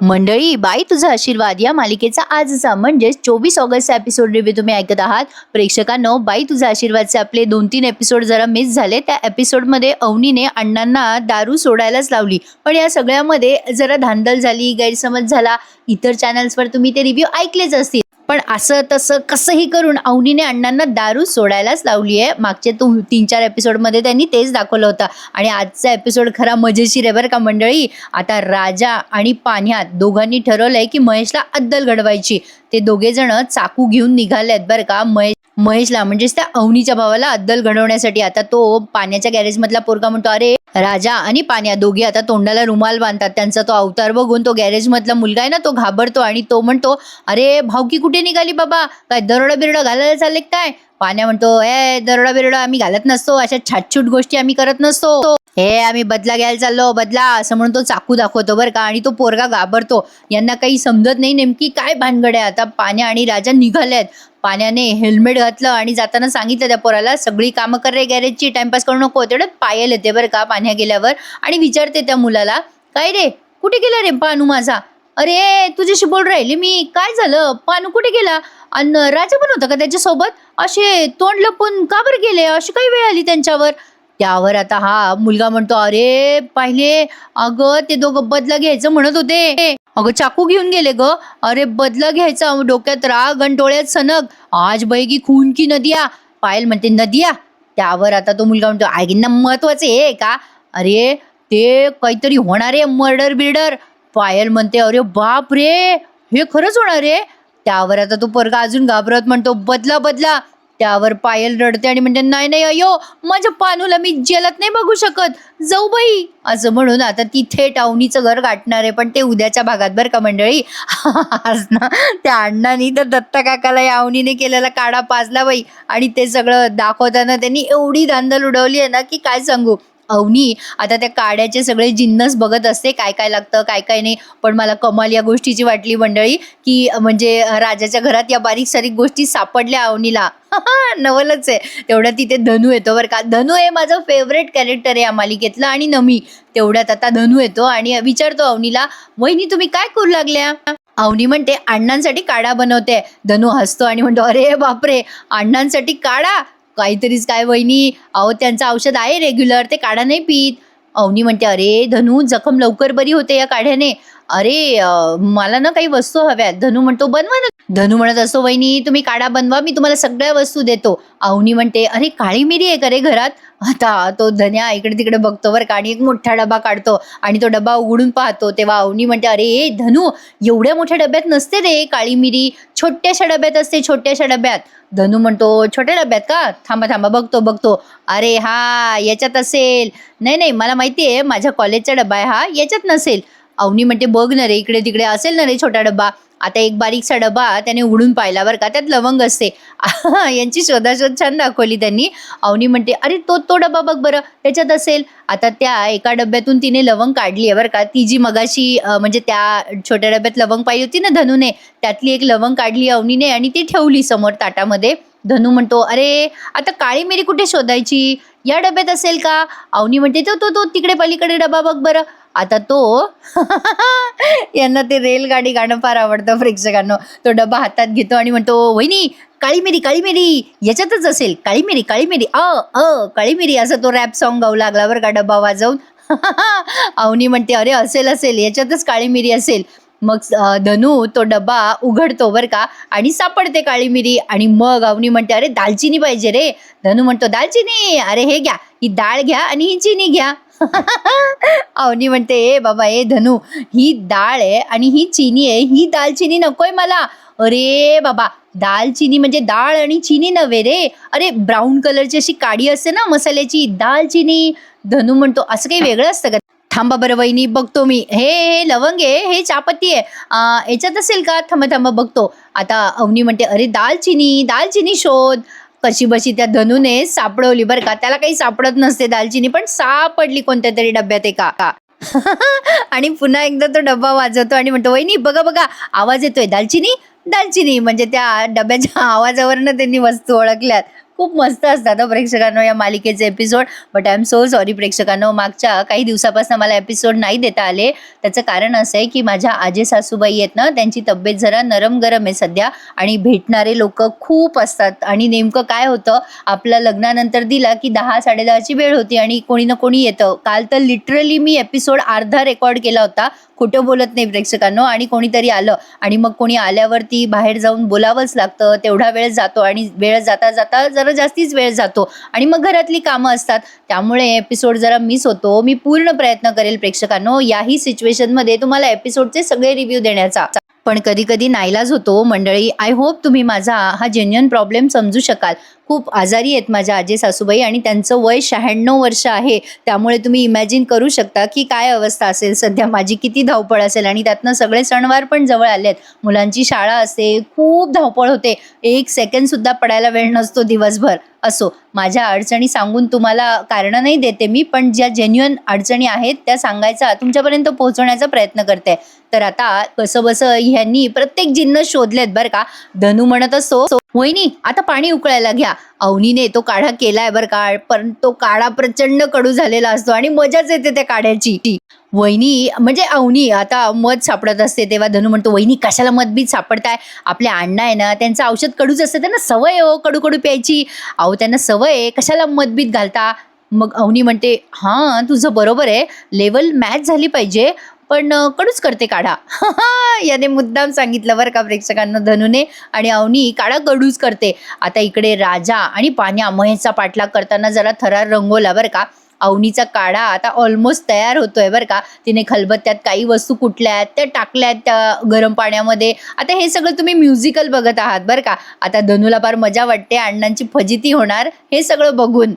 मंडळी, बाई तुझा आशीर्वाद या मालिकेचा आजचा म्हणजेच 24 ऑगस्टचा एपिसोड रिव्ह्यू तुम्ही ऐकत आहात. प्रेक्षकांनो, बाई तुझा आशीर्वादचे आपले 2-3 एपिसोड जरा मिस झाले. त्या एपिसोडमध्ये अवनीने अण्णांना दारू सोडायलाच लावली, पण या सगळ्यामध्ये जरा धांदल झाली, गैरसमज झाला. इतर चॅनल्सवर तुम्ही ते रिव्ह्यू ऐकलेच असतील, पण असं तसं कसंही करून अवनीने अण्णांना दारू सोडायलाच लावली आहे. मागचे 3-4 एपिसोडमध्ये त्यांनी तेच दाखवलं होतं आणि आजचा एपिसोड खरा मजेशीर आहे बरं का मंडळी. आता राजा आणि पान्ह्या दोघांनी ठरवलंय की महेशला अद्दल घडवायची. ते दोघे जण चाकू घेऊन निघालेत बरं का महेशला म्हणजेच त्या अवनीच्या भावाला अद्दल घडवण्यासाठी. आता तो पाण्याच्या गॅरेज मधला पोरगा म्हणतो, अरे राजा आणि पान्या दोघे आता तोंडाला रुमाल बांधतात. त्यांचा तो अवतार बघून तो गॅरेज मधला मुलगा आहे ना, तो घाबरतो आणि तो म्हणतो, अरे भावकी कुठे निघाली बाबा, काय दरोडा बिरडा घालायला चालले काय? पान्या म्हणतो, दरोडा बिरडा आम्ही घालत नसतो, अशा छाटछूट गोष्टी आम्ही करत नसतो, आम्ही बदला घ्यायला चाललो बदला, असं म्हणून तो चाकू दाखवतो बरं का. आणि तो पोरगा घाबरतो. यांना काही समजत नाही नेमकी काय भानगड आहे. आता पान्या आणि राजा निघाल्यात. पाण्याने हेल्मेट घातलं आणि जाताना सांगितलं त्या पोराला, सगळी कामं कर रे गॅरेजची, टाइमपास करू नको. तेवढ्यात पायल येते बरं का पान्या गेल्यावर आणि विचारते त्या मुलाला, काय रे कुठे गेला रे पानू माझा? अरे तुझ्याशी बोल राहिले मी, काय झालं? पानू कुठे गेला? आणि राजा पण होता का त्याच्यासोबत? असे तोंड लपून का बरं गेले? अशी काही वेळ आली त्यांच्यावर? त्यावर आता हा मुलगा म्हणतो, अरे पाहिले, अगं ते दोघं बदला घ्यायचं म्हणत होते, अगं चाकू घेऊन गेले ग. अरे बदला घ्यायचा, डोक्यात राग आणि डोळ्यात सनक, आज बैगी खून की नदिया. पायल म्हणते, नदिया? त्यावर आता तो मुलगा म्हणतो, आगींना महत्वाचे आहे का? अरे ते काहीतरी होणार आहे, मर्डर बिर्डर. पायल म्हणते, अरे बाप रे, हे खरंच होणार आहे? त्यावर आता तो पोरगा अजून घाबरत म्हणतो, बदला बदला. त्यावर पायल रडते आणि म्हणते, नाही नाही अयो, माझ्या पानूला मी जेलात नाही बघू शकत, जाऊ बाई. असं म्हणून आता ती थेट अवनीचं घर गाठणार आहे, पण ते उद्याच्या भागात बरं का मंडळी. आज ना त्या अण्णांनी तर दत्ता काकाला या अवनीने केलेला काढा पाजला बाई. आणि ते सगळं दाखवताना त्यांनी एवढी धांदल उडवली आहे ना की काय सांगू. अवनी आता त्या काड्याचे सगळे जिन्नस बघत असते, काय काय लागतं काय काय नाही. पण मला कमाल या गोष्टीची वाटली मंडळी, की म्हणजे राजाच्या घरात या बारीक सारीक गोष्टी सापडल्या अवनीला. नवलच आहे. तेवढ्यात तिथे धनू येतो बरं का. धनू हे माझं फेवरेट कॅरेक्टर आहे या मालिकेतलं आणि नमी. तेवढ्यात आता धनू येतो आणि विचारतो अवनीला, वहिनी तुम्ही काय करू लागल्या? अवनी म्हणते, अण्णांसाठी काढा बनवते. धनू हसतो आणि म्हणतो, अरे बापरे, अण्णांसाठी काढा? काहीतरीच काय वहिनी, अहो त्यांचं औषध आहे रेग्युलर, ते काढा नाही पीत. अवनी म्हणते, अरे धनू जखम लवकर बरी होते या काढ्याने. अरे मला ना काही वस्तू हव्यात. धनू म्हणतो, बनवा ना. धनू म्हणत असतो, वहिनी तुम्ही काढा बनवा, मी तुम्हाला सगळ्या वस्तू देतो. अवनी म्हणते, अरे काळी मिरी आहे का रे घरात? आता तो धन्या इकडे तिकडे बघतो बरं का आणि एक मोठा डबा काढतो आणि तो डबा उघडून पाहतो. तेव्हा अवनी म्हणते, अरे धनू एवढ्या मोठ्या डब्यात नसते रे काळी मिरी, छोट्याशा डब्यात असते, छोट्याशा डब्यात. धनू म्हणतो, छोट्या डब्यात का? थांबा थांबा बघतो. अरे हा याच्यात असेल. नाही नाही मला माहिती आहे, माझ्या कॉलेजचा डबा आहे हा, याच्यात नसेल. अवनी म्हणते, बघ ना रे इकडे तिकडे असेल ना रे छोटा डबा. आता एक बारीकसा डबा त्याने उघडून पाहिला बरं का, त्यात लवंग असते. यांची शोधाशोध छान दाखवली त्यांनी. अवनी म्हणते, अरे तो डबा बघ बरं, त्याच्यात असेल. आता त्या एका डब्यातून तिने लवंग काढली आहे बरं का. ती जी मगाशी म्हणजे त्या छोट्या डब्यात लवंग पाहिली होती ना धनूने, त्यातली एक लवंग काढली अवनीने आणि ती ठेवली समोर ताटामध्ये. धनू म्हणतो, अरे आता काळी मिरी कुठे शोधायची? या डब्यात असेल का? अवनी म्हणते, तो तिकडे पलीकडे डबा बघ बरं. आता तो यांना ते रेलगाडी गाणं फार आवडतं प्रेक्षकांनो. तो डबा हातात घेतो आणि म्हणतो, वहिनी काळी मिरी याच्यातच असेल, काळी मिरी काळी मिरी, असं तो रॅप सॉन्ग गाऊ लागला बरं का डबा वाजवून. अवनी म्हणते, अरे असेल याच्यातच काळी मिरी असेल. मग धनू तो डबा उघडतो बरं का आणि सापडते काळी मिरी. आणि मग अवनी म्हणते, अरे दालचिनी पाहिजे रे. धनू म्हणतो, दालचिनी? अरे हे घ्या, ही डाळ घ्या आणि ही चिनी घ्या. अवनी म्हणते, बाबा धनू, ही डाळ आहे आणि ही चिनी आहे, ही दालचिनी नकोय मला. अरे बाबा, दालचिनी म्हणजे डाळ आणि चिनी नव्हे रे. अरे ब्राऊन कलरची अशी काडी असते ना मसाल्याची, दालचिनी. धनू म्हणतो, असं काही वेगळं असतं का? थांबा बरं वहिनी बघतो मी. हे लवंग आहे, हे चापत्ती आहे, याच्यात असेल का? थांबा बघतो. आता अवनी म्हणते, अरे दालचिनी शोध. कशी बशी त्या धनूने सापडवली बरं का. त्याला काही सापडत नसते दालचिनी, पण सापडली कोणत्या तरी डब्यात एका. आणि पुन्हा एकदा तो डब्बा वाजवतो आणि म्हणतो, वहिनी बघा आवाज येतोय, दालचिनी म्हणजे त्या डब्याच्या आवाजावरनं त्यांनी वस्तू ओळखल्यात. खूप मस्त असतात प्रेक्षकांनो या मालिकेचे एपिसोड. But I am so sorry प्रेक्षकांनो, मागच्या काही दिवसापासून मला एपिसोड नाही देता आले. त्याचं कारण असं आहे की माझ्या आजी सासूबाई आहेत ना, त्यांची तब्येत जरा नरम गरम आहे सध्या आणि भेटणारे लोक खूप असतात. आणि नेमकं काय होतं, आपल्या लग्नानंतर दिला की 10-10:30ची वेळ होती आणि कोणी ना कोणी येतं. काल तर लिटरली मी एपिसोड अर्धा रेकॉर्ड केला होता, खोटं बोलत नाही प्रेक्षकांनो. आणि कोणीतरी आलं आणि मग कोणी आल्यावरती बाहेर जाऊन बोलावंच लागतं. तेवढा वेळ जातो आणि वेळ जाता जाता जरा जास्तीच वेळ जातो आणि मग घरातली कामं असतात. त्यामुळे एपिसोड जरा मिस होतो. मी पूर्ण प्रयत्न करेल प्रेक्षकांनो याही सिच्युएशनमध्ये तुम्हाला एपिसोडचे सगळे रिव्ह्यू देण्याचा. पण कधी कधी नाईलाज होतो मंडळी. आय होप तुम्ही माझा हा जेन्युइन प्रॉब्लेम समजू शकाल. खूप आजारी आहेत माझ्या आजी सासूबाई आणि त्यांचं वय 96 वर्ष आहे. त्यामुळे तुम्ही इमॅजिन करू शकता की काय अवस्था असेल सध्या, माझी किती धावपळ असेल. आणि त्यातनं सगळे सणवार पण जवळ आले आहेत, मुलांची शाळा असते, खूप धावपळ होते. एक सेकंड सुद्धा पडायला वेळ नसतो दिवसभर. असो, माझ्या अडचणी सांगून तुम्हाला कारणं नाही देते मी, पण ज्या जेन्युइन अडचणी आहेत त्या सांगायचा, तुमच्यापर्यंत पोहोचवण्याचा प्रयत्न करते. तर आता कसं बसं ह्यांनी प्रत्येक जिन्नस शोधलेत बरं का. धनू म्हणत असतो, वहिनी आता पाणी उकळायला घ्या. अवनीने तो काढा केलाय बरं का, पण तो काढा प्रचंड कडू झालेला असतो आणि मजाच येते त्या काढ्याची. वहिनी म्हणजे अवनी आता मध सापडत असते तेव्हा धनू म्हणतो, वहिनी कशाला मधबीत सापडताय, आपले अण्णा आहे ना त्यांचं औषध कडूच असतं, त्यांना सवय हो कडू कडू प्यायची. अहो त्यांना सवय आहे, कशाला मधबीत घालता. मग अवनी म्हणते, हां तुझं बरोबर आहे, लेवल मॅच झाली पाहिजे, पण कडूच करते काढा. याने मुद्दाम सांगितलं बरं का प्रेक्षकांना धनूने. आणि अवनी काढा कडूच करते. आता इकडे राजा आणि पाण्या महेशचा पाठलाग करताना जरा थरार रंगवला बरं का. अवनीचा काढा आता ऑलमोस्ट तयार होतोय बरं का. तिने खलबत्त्यात काही वस्तू कुटल्यात त्या टाकल्यात त्या गरम पाण्यामध्ये. आता हे सगळं तुम्ही म्युझिकल बघत आहात बरं का. आता धनूला फार मजा वाटते, अण्णांची फजिती होणार हे सगळं बघून.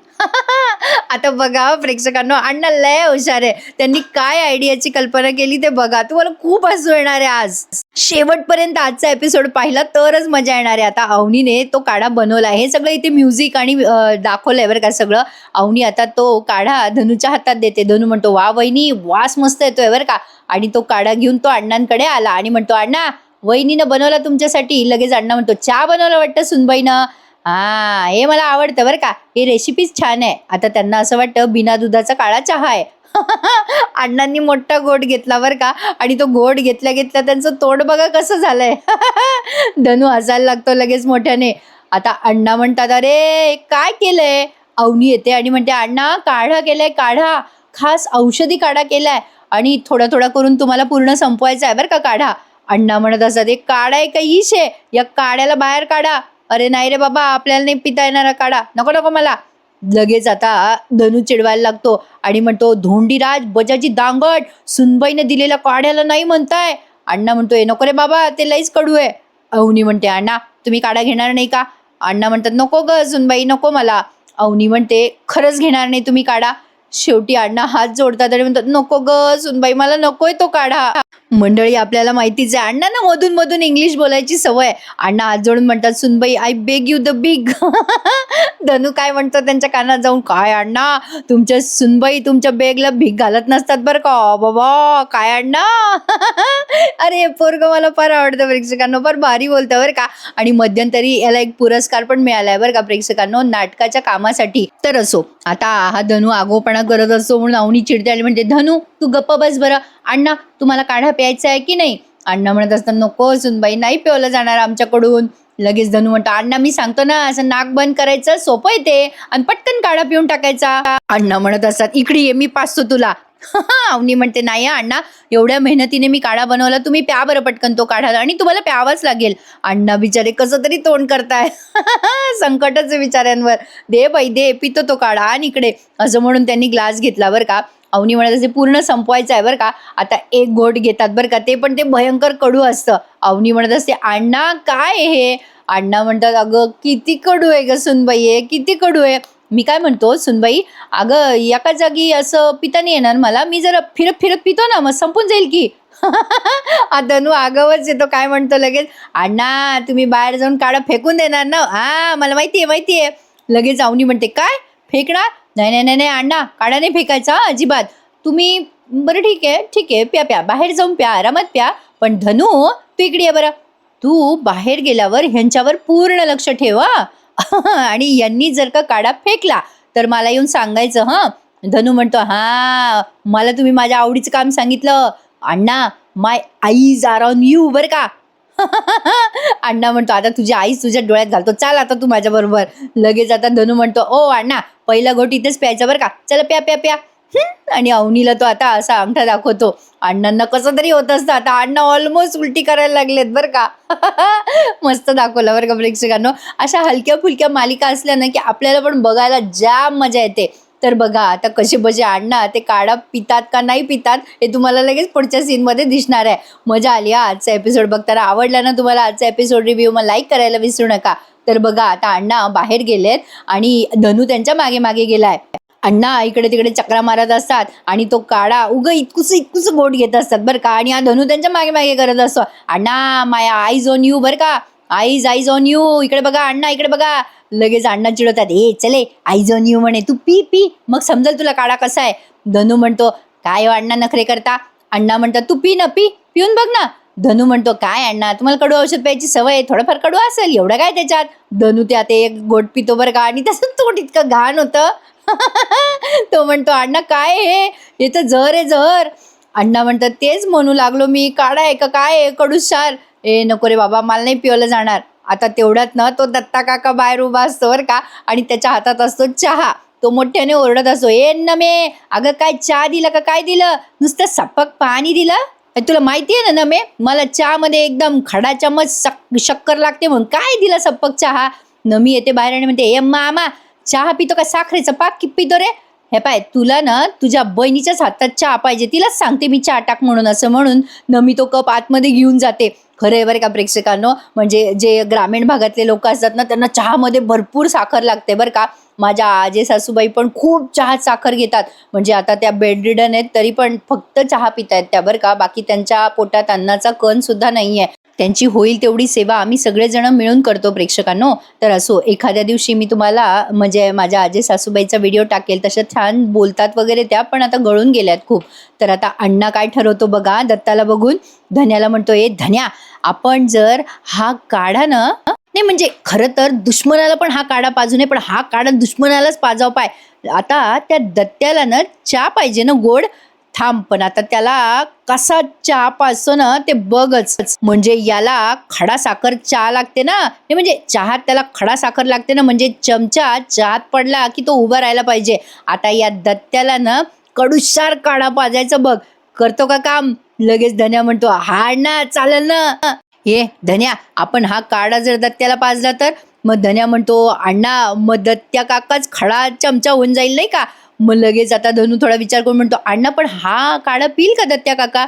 आता बघा प्रेक्षकांनो, अण्णा लय हुशार आहे. त्यांनी काय आयडियाची कल्पना केली ते बघा, तुम्हाला खूप हसू येणार आहे आज. शेवटपर्यंत आजचा एपिसोड पाहिला तरच मजा येणार आहे. आता अवनीने तो काढा बनवला, हे सगळं इथे म्युझिक आणि दाखवलंय बरं का सगळं. अवनी आता तो काढा धनूच्या हातात देते. धनू म्हणतो, वा वहिनी वास मस्त येतोय बरं का. आणि तो काढा घेऊन तो अण्णांकडे आला आणि म्हणतो, अण्णा वहिनीनं बनवला तुमच्यासाठी. लगेच अण्णा म्हणतो, चहा बनवला वाटतं सुनबाईनं. हा हे मला आवडतं बरं का, हे रेसिपीच छान आहे. आता त्यांना असं वाटतं बिना दुधाचा काळा चहा आहे. अण्णांनी मोठा घोट घेतला बरं का. आणि तो घोट घेतल्या घेतल्या त्यांचं तोंड बघा कसं झालंय. धनू हसायला लागतो लगेच मोठ्याने. आता अण्णा म्हणतात, अरे काय केलंय. अवनी येते आणि म्हणते, अण्णा काढा केलाय, काढा खास औषधी काढा केलाय आणि थोडा थोडा करून तुम्हाला पूर्ण संपवायचा आहे बरं का काढा. अण्णा म्हणत असतात, एक काढा आहे का इश आहे, या काढ्याला बाहेर काढा. अरे नाही रे बाबा, आपल्याला नाही पिता येणारा काढा, नको नको मला. लगेच आता धनू चिडवायला लागतो आणि म्हणतो, धोंडीराज बजाजी दांगट, सुनबाईने दिलेल्या काढ्याला नाही म्हणताय. अण्णा म्हणतोय, नको रे बाबा ते लईच कडू आहे. अवनी म्हणते, अण्णा तुम्ही काढा घेणार नाही का. अण्णा म्हणतात, नको ग सुनबाई नको मला. अवनी म्हणते, खरंच घेणार नाही तुम्ही काढा. शेवटी अण्णा हात जोडतात आणि म्हणतात, नको ग सुनबाई मला नकोय तो काढा. मंडळी आपल्याला माहितीच आहे अण्णांना मधून मधून इंग्लिश बोलायची सवय. अण्णा हात जोडून म्हणतात, सुनबाई I beg you the big. Dhanu काय म्हणतो त्यांच्या कानात जाऊन, काय अण्णा तुमच्या सुनबाई तुमच्या बेगला भीक घालत नसतात बरं का. बाबा काय अण्णा. अरे पोरग मला फार आवडतं प्रेक्षकांनो, फार भारी बोलतं बरं का. आणि मध्यंतरी याला एक पुरस्कार पण मिळालाय बरं का प्रेक्षकांनो, नाटकाच्या कामासाठी. तर असो, आता हा धनू आगोपणा करत असतो म्हणून अवनी चिडते आणि म्हणते, धनू तू गप्प बस बरं. अण्णा तुम्हाला काढा प्यायचा आहे की नाही. अण्णा म्हणत असतात, नको सुनबाई नाही पिवलं जाणार आमच्याकडून. लगेच धनू म्हणतो, अण्णा मी सांगतो ना असं नाक बंद करायचं, सोपं आहे ते, आणि पटकन काढा पिऊन टाकायचा. अण्णा म्हणत असतात, इकडे ये मी पाचतो तुला. अवनी म्हणते, नाही अण्णा एवढ्या मेहनतीने मी काढा बनवला, तुम्ही प्या बरं पटकन तो काढा, आणि तुम्हाला प्यावाच लागेल. अण्णा बिचारे कसं तरी तोंड करताय. संकटच आहे बिचाऱ्यांवर. दे बाई दे, पितो तो काढा आणि इकडे, असं म्हणून त्यांनी ग्लास घेतला बरं का. अवनी म्हणत असे, पूर्ण संपवायचं आहे बरं का. आता एक घोट घेतात बरं का, ते पण ते भयंकर कडू असतं. अवनी म्हणत असते, अण्णा काय हे. अण्णा म्हणतात, अगं किती कडू आहे ग सुनबाई, आहे किती कडू आहे. मी काय म्हणतो सुनबाई, अगं एका जागी असं पिता नाही येणार मला, मी जरा फिरत फिरत पितो ना, मग संपून जाईल की. धनू आगावच येतो, काय म्हणतो लगेच, अण्णा तुम्ही बाहेर जाऊन काढा फेकून देणार ना. हा मला माहिती आहे. लगेच अवनी म्हणते, काय फेकणार. नाही नाही नाही नाही अण्णा काढा नाही फेकायचा अजिबात. तुम्ही बरं ठीक आहे प्या प्या, बाहेर जाऊन प्या, आरामात प्या. पण धनू तू इकडे ये बरं, तू बाहेर गेल्यावर ह्यांच्यावर पूर्ण लक्ष ठेवा. आणि यांनी जर का काढा फेकला तर मला येऊन सांगायचं. धनू म्हणतो, हा मला तुम्ही माझ्या आवडीचं काम सांगितलं अण्णा, माय आईज आर ऑन यू बर का. अण्णा म्हणतो, आता तुझी आईच तुझ्या डोळ्यात घालतो, चाल आता तू माझ्या बरोबर. लगेच आता धनू म्हणतो, ओ अण्णा पहिला घोट इथेच प्यायचा बरं का, चला प्या प्या प्या. आणि अवनीला तो आता असा अंगठा दाखवतो. अण्णांना कसं तरी होत असतं. आता अण्णा ऑलमोस्ट उलटी करायला लागलेत बरं का. मस्त दाखवलं बरं का प्रेक्षकांनो. अशा हलक्या फुलक्या मालिका असल्या ना की आपल्याला पण बघायला जाम मजा येते. तर बघा आता कसे बसे अण्णा ते काढा पितात का नाही पितात हे तुम्हाला लगेच पुढच्या सीनमध्ये दिसणार आहे. मजा आली आजचा एपिसोड बघताना. आवडला ना तुम्हाला आजचा एपिसोड रिव्ह्यू, मग लाईक करायला विसरू नका. तर बघा आता अण्णा बाहेर गेलेत आणि धनू त्यांच्या मागे मागे गेलाय. अण्णा इकडे तिकडे चक्रा मारत असतात आणि तो काढा इतकुस गोट घेत असतात बरं का. आणि हा धनू त्यांच्या मागे मागे करत असतो. अण्णा माय आईज ऑन यू बरं का, आईज ऑन यू, इकडे बघा अण्णा इकडे बघा. लगेच अण्णा चिडवतात, चले आईज ऑन यू म्हणे, तू पी पी मग समजेल तुला काढा कसा आहे. धनू म्हणतो, काय अण्णा नखरे करता. अण्णा म्हणतात, तू पी ना, पिऊन बघ ना. धनू म्हणतो, काय अण्णा तुम्हाला कडू औषध प्यायची सवय, थोडंफार कडू असेल, एवढं काय त्याच्यात. धनू त्यात एक गोट पितो बरं का आणि त्याचं तोंड इतकं घाण होतं. तो म्हणतो, अण्णा काय हे तर जहर आहे जहर. अण्णा म्हणतात, तेच म्हणू लागलो मी, काढा आहे का काय आहे कडूसार. नको रे बाबा मला नाही पिवलं जाणार. आता तेवढ्यात ना तो दत्ता काका बाहेर उभा असतो बरं का आणि त्याच्या हातात असतो चहा. तो मोठ्याने ओरडत असतो, नमे अगं काय चहा दिलं का काय दिलं, नुसतं सपक पाणी दिलं. तुला माहिती आहे ना नमे, मला चहामध्ये एकदम खडा चमच शक्कर लागते म्हणून काय दिला सपक चहा. नमी येते बाहेर आणि म्हणते, मामा चहा पितो का साखरेचा पाक पितो रे. हे पाय तुला ना तुझ्या बहिणीच्याच हातात चहा पाहिजे, तिलाच सांगते मी चहा टाक म्हणून. असं म्हणून नमी तो कप आतमध्ये घेऊन जाते. खरं आहे बरं का प्रेक्षकांनो, म्हणजे जे ग्रामीण भागातले लोक असतात ना त्यांना चहामध्ये भरपूर साखर लागते बरं का. माझ्या आजे सासूबाई पण खूप चहात साखर घेतात. म्हणजे आता त्या बेडरिडन आहेत तरी पण फक्त चहा पितायत त्या बरं का. बाकी त्यांच्या पोटात अन्नाचा कण सुद्धा नाही आहे. त्यांची होईल तेवढी सेवा आम्ही सगळेजण मिळून करतो प्रेक्षकांनो. तर असो एखाद्या दिवशी मी तुम्हाला म्हणजे माझ्या आजे सासूबाईचा व्हिडिओ टाकेल. तशा छान बोलतात वगैरे त्या, पण आता गळून गेल्यात खूप. तर आता अण्णा काय ठरवतो बघा दत्ताला बघून. धन्याला म्हणतो, धन्या आपण जर हा काढा ना, नाही म्हणजे खरं तर दुश्मनाला पण हा काढा पाजू नये, पण हा काढा दुश्मनालाच पाजाव पाय. आता त्या दत्त्याला ना चहा पाहिजे ना गोड. थांब पण आता त्याला कसा चहा पाजतो ना ते बघच. म्हणजे याला खडा साखर चहा लागते ना, म्हणजे चहात त्याला खडा साखर लागते ना, म्हणजे चमचा चहात पडला की तो उभा राहायला पाहिजे. आता या दत्त्याला ना कडूसार काढा पाजायचं बघ. करतो का काम. लगेच धन्या म्हणतो, हा ना चालेल ना. धन्या आपण हा काढा जर दत्त्याला पाजला तर. मग धन्या म्हणतो, अण्णा मग दत्त्या काकाच खडा चमचा होऊन जाईल नाही का. मग लगेच आता धनू थोडा विचार करून म्हणतो, अण्णा पण हा काढा पिल का दत्त्या काका.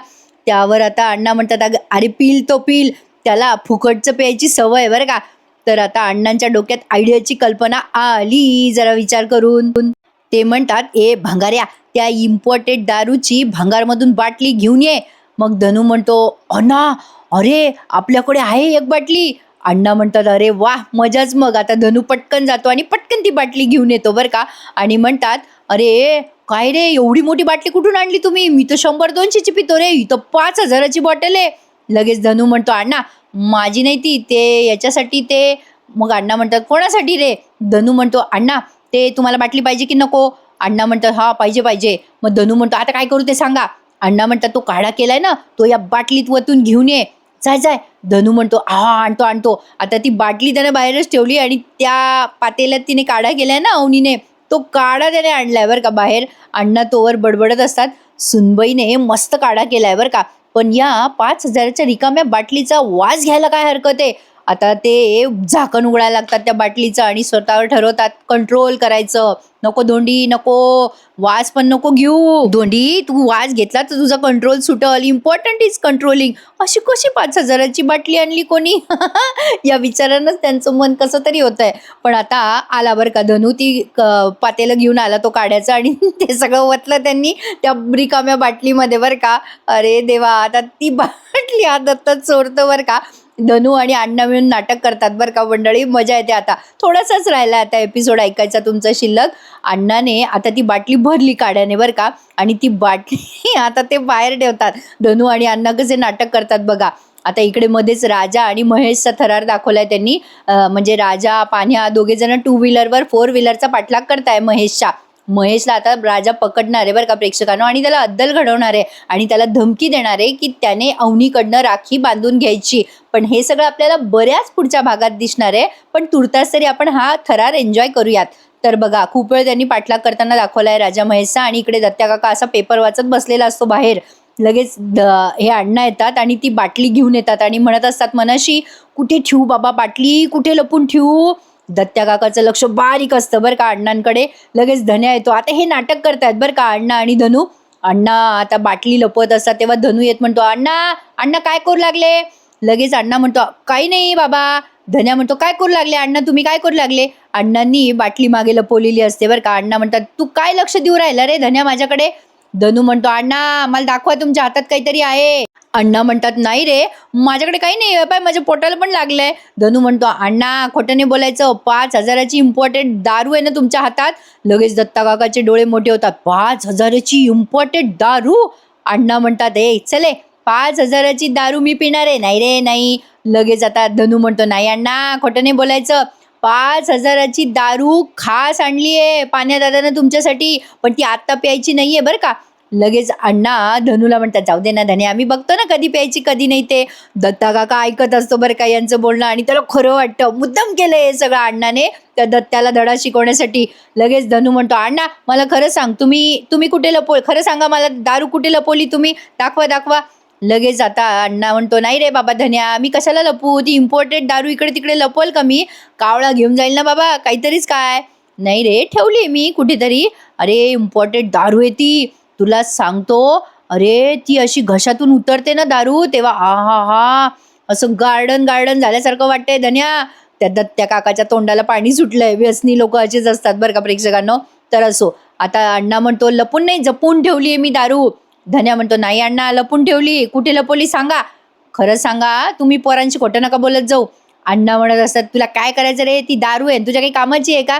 त्यावर आता अण्णा म्हणतात, अरे पिल तो पिल, त्याला फुकटचं प्यायची सवय आहे बरं का. तर आता अण्णांच्या डोक्यात आयडियाची कल्पना आली जरा विचार करून. ते म्हणतात, भंगाऱ्या त्या इम्पोर्टेड दारूची भंगारमधून बाटली घेऊन ये. मग धनू म्हणतो, अण्णा अरे आपल्याकडे आहे एक बाटली. अण्णा म्हणतात, अरे वा मजाच. मग आता धनू पटकन जातो आणि पटकन ती बाटली घेऊन येतो बरं का. आणि म्हणतात, अरे काय रे एवढी मोठी बाटली कुठून आणली तुम्ही, मी तर 100-200ची पितो रे, ही तर 5,000ची बॉटल आहे. लगेच धनू म्हणतो, अण्णा माझी नाही ती, ते याच्यासाठी ते. मग अण्णा म्हणतात, कोणासाठी रे. धनू म्हणतो, अण्णा ते तुम्हाला बाटली पाहिजे की नको. अण्णा म्हणतात, हा पाहिजे. मग धनू म्हणतो, आता काय करू ते सांगा. अण्णा म्हणतात, तो काढा केलाय ना तो या बाटलीत वतून घेऊन ये. जाय. धनू म्हणतो, आणतो. आता ती बाटली त्याने बाहेरच ठेवली आणि त्या पातेल्यात तिने काढा केलाय ना अवनीने, तो काढा त्याने आणलाय बरं का बाहेर. अण्णा तोवर बडबडत असतात, सुनबाईने मस्त काढा केलाय बरं का, पण या 5,000च्या रिकाम्या बाटलीचा वास घ्यायला काय हरकत आहे. आता ते झाकण उघडायला लागतात त्या बाटलीचं आणि स्वतःवर ठरवतात कंट्रोल करायचं. नको धोंडी नको, वास पण नको घेऊ. धोंडी तू वास घेतला तर तुझा कंट्रोल सुटल. Important is controlling. अशी कशी 5,000ची बाटली आणली कोणी. या विचारानंच त्यांचं मन कसं तरी होत आहे. पण आता आला बरं का धनू, ती पातेलं घेऊन आला तो काढ्याचं आणि ते सगळं ओतलं त्यांनी त्या रिकाम्या बाटलीमध्ये बरं का. अरे देवा, आता ती बाटली हा दत्त चोरतो बरं का. धनू आणि अण्णा मिळून नाटक करतात बरं का मंडळी. मजा येते. आता थोडासाच राहिला आता एपिसोड ऐकायचा तुमचा शिल्लक. अण्णाने आता ती बाटली भरली काड्याने बरं का, आणि ती बाटली आता ते बाहेर ठेवतात. धनू आणि अण्णा कसे नाटक करतात बघा. आता इकडे मध्येच राजा आणि महेशचा थरार दाखवलाय त्यांनी. म्हणजे राजा पाण्या दोघे जण 2 व्हीलरवर 4 व्हीलरचा पाठलाग करताय महेशच्या. महेशला आता राजा पकडणार आहे बरं का प्रेक्षकांनो, आणि त्याला अद्दल घडवणार आहे आणि त्याला धमकी देणार आहे की त्याने अवनीकडनं राखी बांधून घ्यायची. पण हे सगळं आपल्याला बऱ्याच पुढच्या भागात दिसणार आहे. पण तुर्तास तरी आपण हा थरार एन्जॉय करूयात. तर बघा खूप वेळ त्यांनी पाठलाग करताना दाखवलाय राजा महेशचा, आणि इकडे दत्त्या काका असा पेपर वाचत बसलेला असतो बाहेर. लगेच हे अण्णा येतात आणि ती बाटली घेऊन येतात आणि म्हणत असतात मनाशी, कुठे ठेवू बाबा बाटली, कुठे लपून ठेवू. दत्त्या काकाचं लक्ष बारीक असतं बरं का अण्णांकडे. लगेच धन्या येतो. आता हे नाटक करतायत बरं का अण्णा आणि धनू. अण्णा आता बाटली लपवत असतात तेव्हा धनू येत म्हणतो, अण्णा अण्णा काय करू लागले. लगेच अण्णा म्हणतो, काही नाही बाबा. धन्या म्हणतो, काय करू लागले अण्णा, तुम्ही काय करू लागले. अण्णांनी बाटली मागे लपवलेली असते बरं का. अण्णा म्हणतात, तू काय लक्ष देऊ राहिला रे धन्या माझ्याकडे. धनू म्हणतो, अण्णा मला दाखवा तुमच्या हातात काहीतरी आहे. अण्णा म्हणतात, नाही रे माझ्याकडे काही नाही पाय, माझ्या पोटाला पण लागलंय. धनू म्हणतो, अण्णा खोटं नाही बोलायचं, 5,000ची इम्पॉर्टंट दारू आहे ना तुमच्या हातात. लगेच दत्ता काकाचे डोळे मोठे होतात. 5,000ची इम्पॉर्टंट दारू. अण्णा म्हणतात, ए चले 5,000ची दारू मी पिणार आहे. नाही रे नाही. लगेच आता धनू म्हणतो, नाही अण्णा खोटं नाही बोलायचं, 5,000ची दारू खास आणली आहे पाण्या दादानं तुमच्यासाठी, पण ती आत्ता प्यायची नाहीये बरं का. लगेच अण्णा धनूला म्हणतात, जाऊ दे ना धने, आम्ही बघतो ना कधी प्यायची कधी नाही ते. दत्ता काका ऐकत असतो बरं का यांचं बोलणं, आणि त्याला खरं वाटतं मुद्दाम केलं हे सगळं अण्णाने त्या दत्त्याला धडा शिकवण्यासाठी. लगेच धनू म्हणतो, अण्णा मला खरं सांग, तुम्ही कुठे खरं सांगा मला, दारू कुठे लपवली तुम्ही, दाखवा. लगेच आता अण्णा म्हणतो, नाही रे बाबा धन्या, मी कशाला लपू, ती इम्पॉर्टंट दारू इकडे तिकडे लपवल का मी, कावळा घेऊन जाईल ना बाबा काहीतरीच काय. नाही रे ठेवली मी कुठेतरी. अरे इम्पॉर्टंट दारू आहे ती, तुला सांगतो. अरे ती अशी घशातून उतरते ना दारू तेव्हा हा असं गार्डन झाल्यासारखं वाटतंय धन्या. त्या दत्त्या काकाच्या तोंडाला पाणी सुटलंय. व्यसनी लोक असेच असतात बरं का प्रेक्षकांनो. तर असो, आता अण्णा म्हणतो, लपून नाही जपून ठेवली आहे मी दारू. धन्या म्हणतो, नाही अण्णा लपून ठेवली, कुठे लपवली सांगा, खरं सांगा, तुम्ही पोरांशी खोटं नका बोलत जाऊ. अण्णा म्हणत असतात, तुला काय करायचं रे, ती दारू आहे तुझ्या काही कामाची आहे का,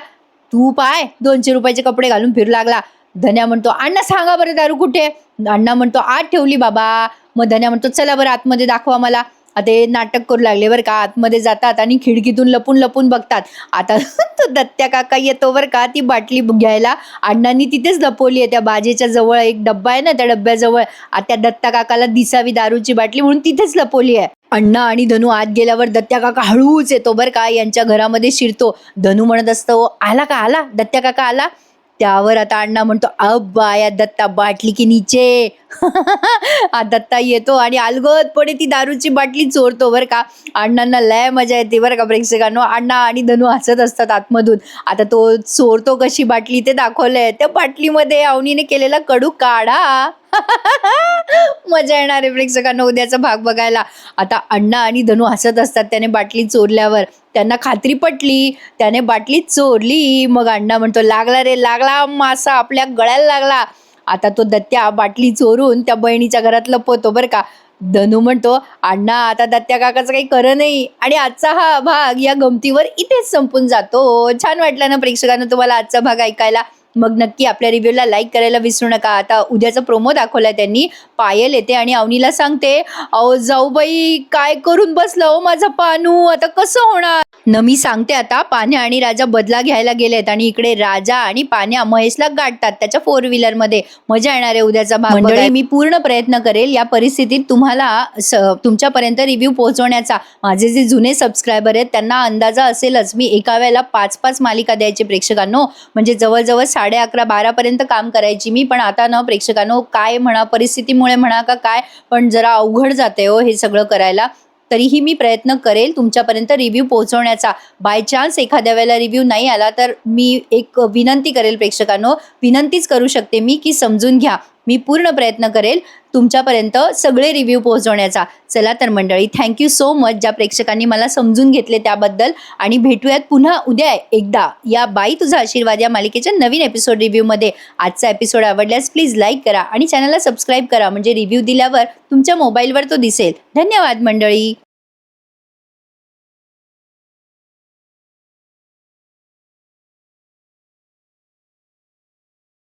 तू पाय 200 रुपयाचे कपडे घालून फिरू लागला. धन्या म्हणतो, अण्णा सांगा बरं दारू कुठे. अण्णा म्हणतो, आत ठेवली बाबा. मग धन्या म्हणतो, चला बरं आतमध्ये दाखवा मला. आता हे नाटक करू लागले बरं का. आतमध्ये जातात आणि खिडकीतून लपून बघतात. आता तो दत्त्या काका येतो बरं का ती बाटली घ्यायला. अण्णांनी तिथेच लपवली आहे त्या बाजेच्या जवळ, एक डब्बा आहे ना त्या डब्याजवळ. त्या दत्ता काकाला दिसावी दारूची बाटली म्हणून तिथेच लपवली आहे. अण्णा आणि धनू आत गेल्यावर दत्त्या काका हळूच येतो बरं का, यांच्या घरामध्ये शिरतो. धनू म्हणत असतो, आला दत्त्या काका आला. त्यावर आता अण्णा म्हणतो, अब आया दत्ता बाटली की नीचे. दत्ता येतो आणि अलगदपणे ती दारूची बाटली चोरतो बरं का. अण्णांना लय मजा येते बरं का प्रेक्षकांनो. अण्णा आणि धनू हसत असतात आतमधून. आता तो चोरतो कशी बाटली ते दाखवलंय. त्या बाटलीमध्ये अवनीने केलेला कडू काढा. मजा येणार आहे प्रेक्षकांना उद्याचा भाग बघायला. आता अण्णा आणि धनू हसत असतात त्याने बाटली चोरल्यावर. त्यांना खात्री पटली, त्याने बाटली चोरली. मग अण्णा म्हणतो, लागला रे लागला, मासा आपल्या गळ्याला लागला. आता तो दत्त्या बाटली चोरून त्या बहिणीच्या घरात लपवतो बरं का. धनू म्हणतो, अण्णा आता दत्त्या काकाचं काही खरं नाही. आणि आजचा हा भाग या गमतीवर इथेच संपून जातो. छान वाटला ना प्रेक्षकांना तुम्हाला आजचा भाग ऐकायला. मग नक्की आपल्या रिव्ह्यूला लाईक करायला विसरू नका. आता उद्याचा प्रोमो दाखवलाय त्यांनी. पायल येते आणि अवनीला सांगते, अहो जाऊ बाई काय करून बसला हो माझा पानू, आता कसं होणार. नमी सांगते आता पाण्या आणि राजा बदला घ्यायला गेलेत आणि इकडे राजा आणि पाण्या महेशला गाठतात त्याच्या 4 व्हीलर मध्ये. मजा येणार आहे उद्याचा भाग बघायला. मी पूर्ण प्रयत्न करेल या परिस्थितीत तुम्हाला तुमच्यापर्यंत रिव्ह्यू पोहोचवण्याचा. माझे जे जुने सबस्क्रायबर आहेत त्यांना अंदाजा असेलच, मी एका वेळेला 5-5 मालिका द्यायचे प्रेक्षकांनो. म्हणजे जवळजवळ 11:30-12 पर्यंत काम करायची मी. पण आता ना प्रेक्षकांनो, काय म्हणा परिस्थितीमुळे म्हणा का काय, पण जरा अवघड जाते हो हे सगळं करायला. तरीही मी प्रयत्न करेल तुमच्यापर्यंत रिव्ह्यू पोहोचवण्याचा. बाय चान्स एखाद्या वेळेला रिव्ह्यू नाही आला तर मी एक विनंती करेल प्रेक्षकांनो, विनंतीच करू शकते मी की समजून घ्या. मी पूर्ण प्रयत्न करेल तुमच्यापर्यंत सगळे रिव्ह्यू पोहोचवण्याचा. चला तर मंडळी, थँक्यू सो मच ज्या प्रेक्षकांनी मला समजून घेतले त्याबद्दल. आणि भेटूयात पुन्हा उद्या एकदा या बाई तुझा आशीर्वाद या मालिकेच्या नवीन एपिसोड रिव्ह्यूमध्ये. आजचा एपिसोड आवडल्यास प्लीज लाईक करा आणि चॅनलला सबस्क्राईब करा, म्हणजे रिव्ह्यू दिल्यावर तुमच्या मोबाईलवर तो दिसेल. धन्यवाद मंडळी.